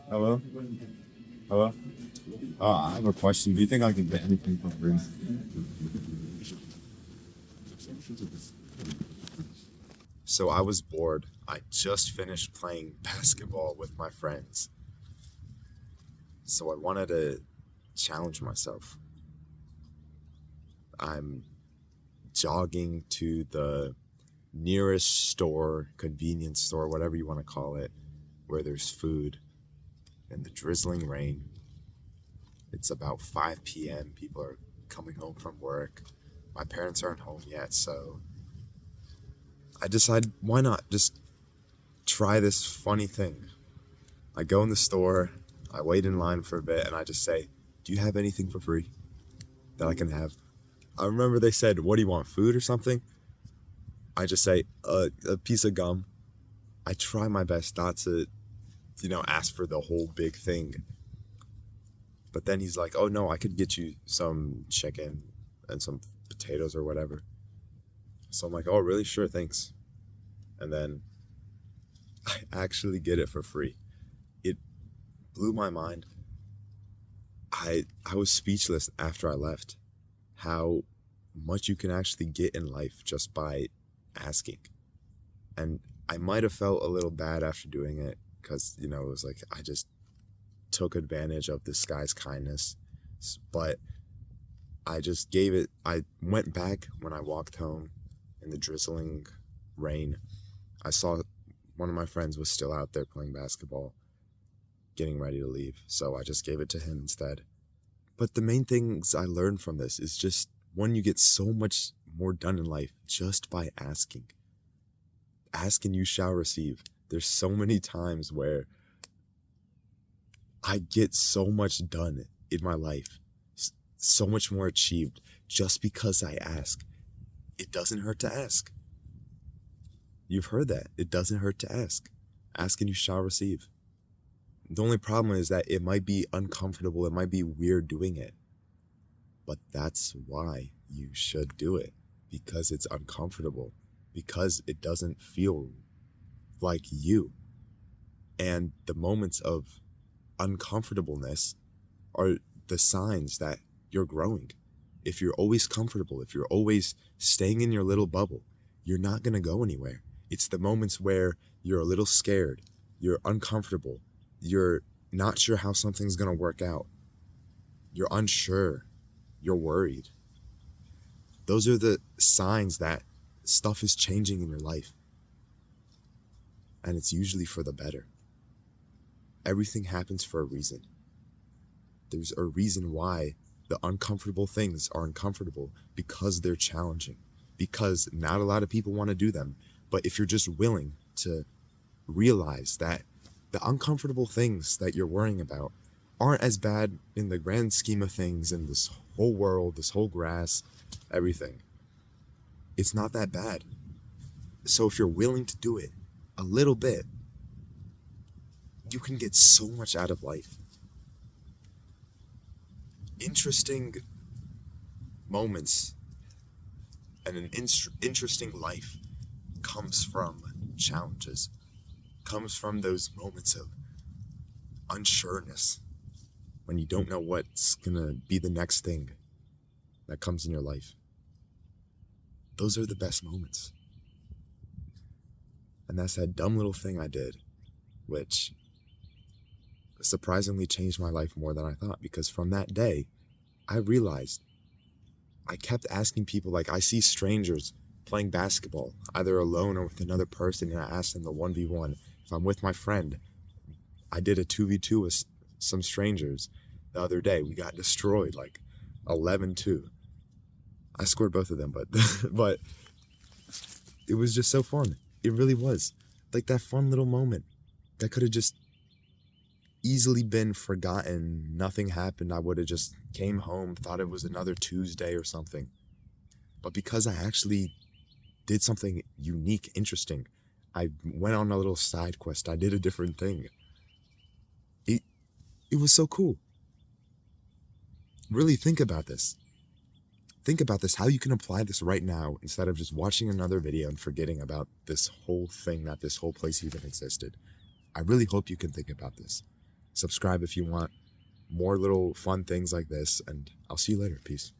Hello? Hello? I have a question. Do you think I can get anything for free? So I was bored. I just finished playing basketball with my friends. So I wanted to challenge myself. I'm jogging to the nearest store, convenience store, whatever you want to call it, where there's food in the drizzling rain. It's about 5 p.m. People are coming home from work. My parents aren't home yet, so I decide, why not just try this funny thing? I go in the store, I wait in line for a bit, and I just say, do you have anything for free that I can have? I remember they said, what do you want, food or something? I just say, a piece of gum. I try my best not to, ask for the whole big thing. But then he's like, oh no, I could get you some chicken and some potatoes or whatever. So I'm like, oh really? Sure, thanks. And then I actually get it for free. It blew my mind. I was speechless after I left. How much you can actually get in life just by asking. And I might have felt a little bad after doing it because, it was like I just took advantage of this guy's kindness. But I just gave it. I went back when I walked home in the drizzling rain. I saw one of my friends was still out there playing basketball, getting ready to leave. So I just gave it to him instead. But the main things I learned from this is just, one, you get so much more done in life just by asking. Ask and you shall receive. There's so many times where I get so much done in my life, so much more achieved just because I ask. It doesn't hurt to ask. You've heard that. It doesn't hurt to ask. Ask and you shall receive. The only problem is that it might be uncomfortable. It might be weird doing it. But that's why you should do it. Because it's uncomfortable. Because it doesn't feel like you. And the moments of uncomfortableness are the signs that you're growing. If you're always comfortable, if you're always staying in your little bubble, you're not going to go anywhere. It's the moments where you're a little scared, you're uncomfortable, you're not sure how something's going to work out, you're unsure, you're worried. Those are the signs that stuff is changing in your life. And it's usually for the better. Everything happens for a reason. There's a reason why the uncomfortable things are uncomfortable, because they're challenging, because not a lot of people want to do them. But if you're just willing to realize that the uncomfortable things that you're worrying about aren't as bad in the grand scheme of things, in this whole world, this whole grass, everything, it's not that bad. So if you're willing to do it a little bit, you can get so much out of life. Interesting moments and an interesting life comes from challenges, comes from those moments of unsureness, when you don't know what's gonna be the next thing that comes in your life. Those are the best moments. And that's that dumb little thing I did, which surprisingly changed my life more than I thought, because from that day, I realized I kept asking people, like I see strangers playing basketball, either alone or with another person, and I asked them the 1v1. If I'm with my friend, I did a 2v2 with some strangers the other day. We got destroyed, like 11-2. I scored both of them, but but it was just so fun. It really was. Like that fun little moment that could have just easily been forgotten. Nothing happened. I would have just came home, thought it was another Tuesday or something. But because I actually did something unique, interesting, I went on a little side quest. I did a different thing. It was so cool. Really think about this. Think about this, how you can apply this right now instead of just watching another video and forgetting about this whole thing, that this whole place even existed. I really hope you can think about this. Subscribe if you want more little fun things like this, and I'll see you later. Peace.